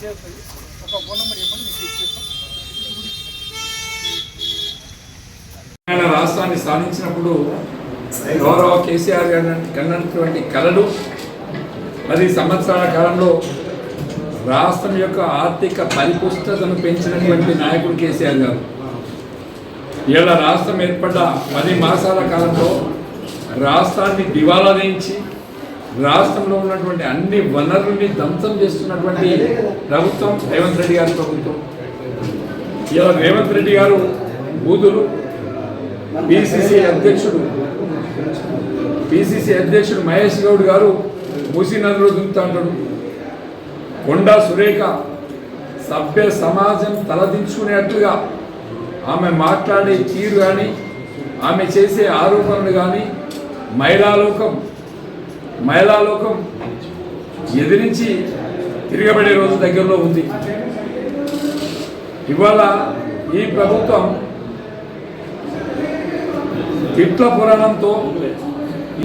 చేస్తుంది. ఒక phone number ఇవ్వండి, మీకు ఇచ్చేస్తాం. రాష్ట్రాన్ని సాధించినప్పుడు గౌరవ కేసీఆర్ గారు కన్నటువంటి కళలు 10 సంవత్సరాల కాలంలో రాష్ట్రం యొక్క ఆర్థిక పరిపుష్టతను పెంచినటువంటి నాయకుడు కేసీఆర్ గారు. ఇలా రాష్ట్రం ఏర్పడ్డ 10 మాసాల కాలంలో రాష్ట్రాన్ని దివాలా వేయించి రాష్ట్రంలో ఉన్నటువంటి అన్ని వనరుల్ని ధ్వంసం చేస్తున్నటువంటి ప్రభుత్వం రేవంత్ రెడ్డి గారి ప్రభుత్వం. ఇలా రేవంత్ రెడ్డి గారు బూదులు పిసిసి అధ్యక్షుడు మహేష్ గౌడ్ గారు మూసీ నదిలో దుంకుతా ఉంటాడు. కొండా సురేఖ సభ్య సమాజం తలదించుకునేట్లుగా ఆమె మాట్లాడే తీరు కానీ ఆమె చేసే ఆరోపణలు కానీ మహిళాలోకం ఎదిరించి తిరగబడే రోజు దగ్గరలో ఉంది. ఇవాళ ఈ ప్రభుత్వం తిట్ల పురాణంతో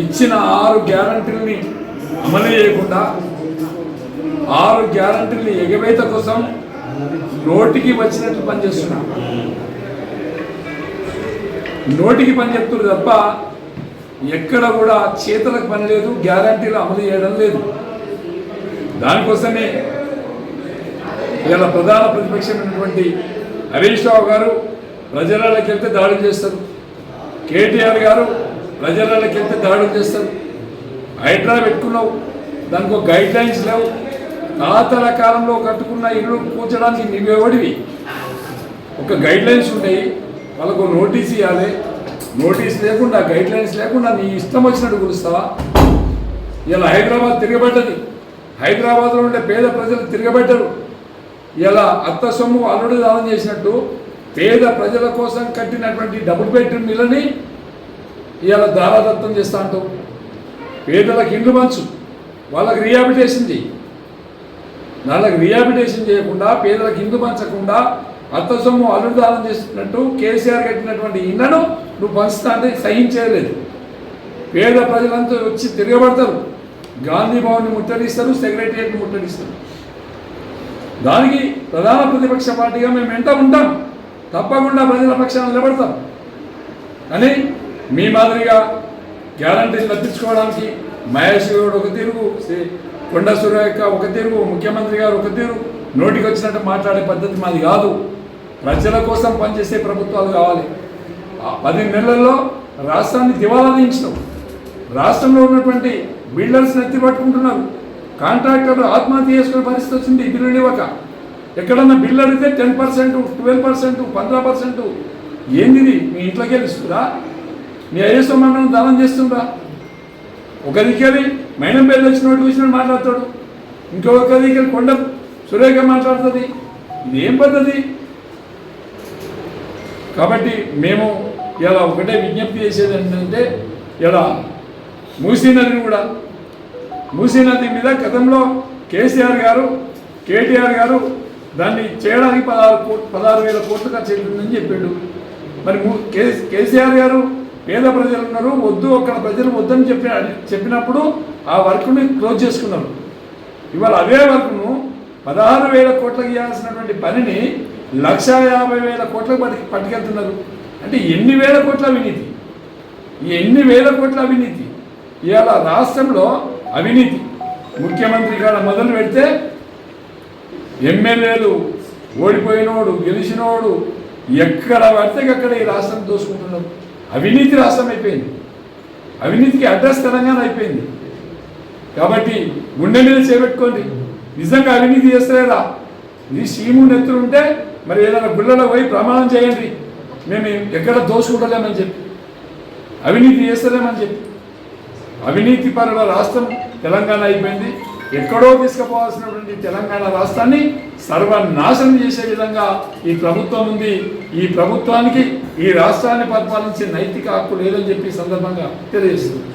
ఇచ్చిన 6 గ్యారంటీలని అమలు చేయకుండా 6 గ్యారంటీలని ఎగవేత కోసం నోటికి వచ్చినట్లు పనిచేస్తున్నారు. నోటికి పని చెప్తున్నారు తప్ప ఎక్కడ కూడా చేతులకు పని లేదు, గ్యారంటీలు అమలు చేయడం లేదు. దానికోసమే ఇలా ప్రధాన ప్రతిపక్షమైనటువంటి హరీష్ రావు గారు ప్రజలకి వెళ్తే దాడులు చేస్తారు, కేటీఆర్ గారు ప్రజలకి వెళ్తే దాడులు చేస్తారు. హైడ్రా పెట్టుకున్నావు, దానికి ఒక గైడ్ లైన్స్ లేవు. తాతల కాలంలో కట్టుకున్న ఇల్లు కూర్చడానికి నువ్వెవడివి? ఒక గైడ్ లైన్స్ ఉంటాయి, వాళ్ళకు నోటీస్ ఇవ్వాలి. నోటీస్ లేకుండా గైడ్ లైన్స్ లేకుండా నీ ఇష్టం వచ్చినట్టు కూరుస్తావా? ఇలా హైదరాబాద్ తిరగబడ్డది. హైదరాబాద్లో ఉండే పేద ప్రజలు తిరగబడ్డరు. ఇలా అత్త సొమ్ము అల్లుడు దానం చేసినట్టు పేద ప్రజల కోసం కట్టినటువంటి డబుల్ బెడ్రూమ్ ఇళ్ళని ఇలా దారాదత్తం చేస్తా అంటావు. పేదలకు ఇండ్లు పంచు, వాళ్ళకి రీహాబిలిటేషన్ చేయి. వాళ్ళకి రీహాబిలిటేషన్ చేయకుండా పేదలకు ఇండ్లు పంచకుండా అత్త సొమ్ము అల్లుడు దానం చేస్తున్నట్టు కేసీఆర్ కట్టినటువంటి ఇళ్లను నువ్వు పంచుతా అంటే సహించలేదు. పేద ప్రజలంతా వచ్చి తిరగబడతారు, గాంధీ భవన్ని ముట్టడిస్తారు, సెక్రటరియట్ని ముట్టడిస్తారు. దానికి ప్రధాన ప్రతిపక్ష పార్టీగా మేము వెంట ఉంటాం, తప్పకుండా ప్రజల పక్షాన్ని నిలబడతాం. కానీ మీ మాదిరిగా గ్యారంటీలు తప్పించుకోవడానికి మహేష్ గౌడ్ ఒక తిరుగు, కొండా సురేఖ ఒక తిరుగు, ముఖ్యమంత్రి గారు ఒక తిరుగు, నోటికి వచ్చినట్టు మాట్లాడే పద్ధతి మాది కాదు. ప్రజల కోసం పనిచేసే ప్రభుత్వాలు కావాలి. 10 నెలల్లో రాష్ట్రాన్ని దివాలా తీయించినావు. రాష్ట్రంలో ఉన్నటువంటి బిల్డర్స్ని ఎత్తి పట్టుకుంటున్నారు. కాంట్రాక్టర్లు ఆత్మహత్య చేసుకునే పరిస్థితి వచ్చింది బిల్లులు ఇవ్వక. ఎక్కడన్నా బిల్లు అడిగితే 10%, 12%, 15%. ఏంది? మీ ఇంట్లోకి వెళ్ళిస్తుందా? మీ ఐఎస్ఓ మండలం దానం చేస్తుందా? ఒక దిక్కది మైనం పేర్లు వచ్చినట్టు చూసినట్టు మాట్లాడతాడు, ఇంకొక దిక్కది కొండ సురేఖ మాట్లాడుతుంది. ఇదేం పద్ధతి? కాబట్టి మేము ఇలా ఒకటే విజ్ఞప్తి చేసేది ఏంటంటే, ఇలా మూసీ నది మీద గతంలో కేసీఆర్ గారు, కేటీఆర్ గారు దాన్ని చేయడానికి 16,000 కోట్లు ఖర్చు అవుతుందని చెప్పాడు. మరి కేసీఆర్ గారు పేద ప్రజలు ఉన్నారు, వద్దు అక్కడ ప్రజలు వద్దని చెప్పినప్పుడు ఆ వర్క్ని క్లోజ్ చేసుకున్నారు. ఇవాళ అదే వర్క్ను 16,000 కోట్లకు ఇవ్వాల్సినటువంటి పనిని 1,50,000 కోట్లకు పట్టుకెళ్తున్నారు. అంటే ఎన్ని వేల కోట్ల అవినీతి, ఎన్ని వేల కోట్ల అవినీతి. ఇవాళ రాష్ట్రంలో అవినీతి ముఖ్యమంత్రి కాడ మొదలు పెడితే ఎమ్మెల్యేలు ఓడిపోయినోడు గెలిచినోడు ఎక్కడ పడితే అక్కడ ఈ రాష్ట్రం దోసుకుంటున్నారు. అవినీతి రాష్ట్రం అయిపోయింది, అవినీతికి అడ్రస్ తెలంగాణ అయిపోయింది. కాబట్టి గుండె మీద చేపెట్టుకోండి, నిజంగా అవినీతి చేస్తలేదా? ఇది సీము నెత్తులు ఉంటే మరి ఏదైనా గుళ్ళలో పోయి ప్రమాణం చేయండి, మేము ఎక్కడ దోసుకుంటలేమని చెప్పి, అవినీతి చేస్తలేమని చెప్పి. అవినీతి పరుల రాష్ట్రం తెలంగాణ అయిపోయింది. ఎక్కడో తీసుకుపోవాల్సినటువంటి తెలంగాణ రాష్ట్రాన్ని సర్వనాశనం చేసే విధంగా ఈ ప్రభుత్వం ఉంది. ఈ ప్రభుత్వానికి ఈ రాష్ట్రాన్ని పరిపాలించే నైతిక హక్కు లేదని చెప్పి సందర్భంగా తెలియజేస్తుంది.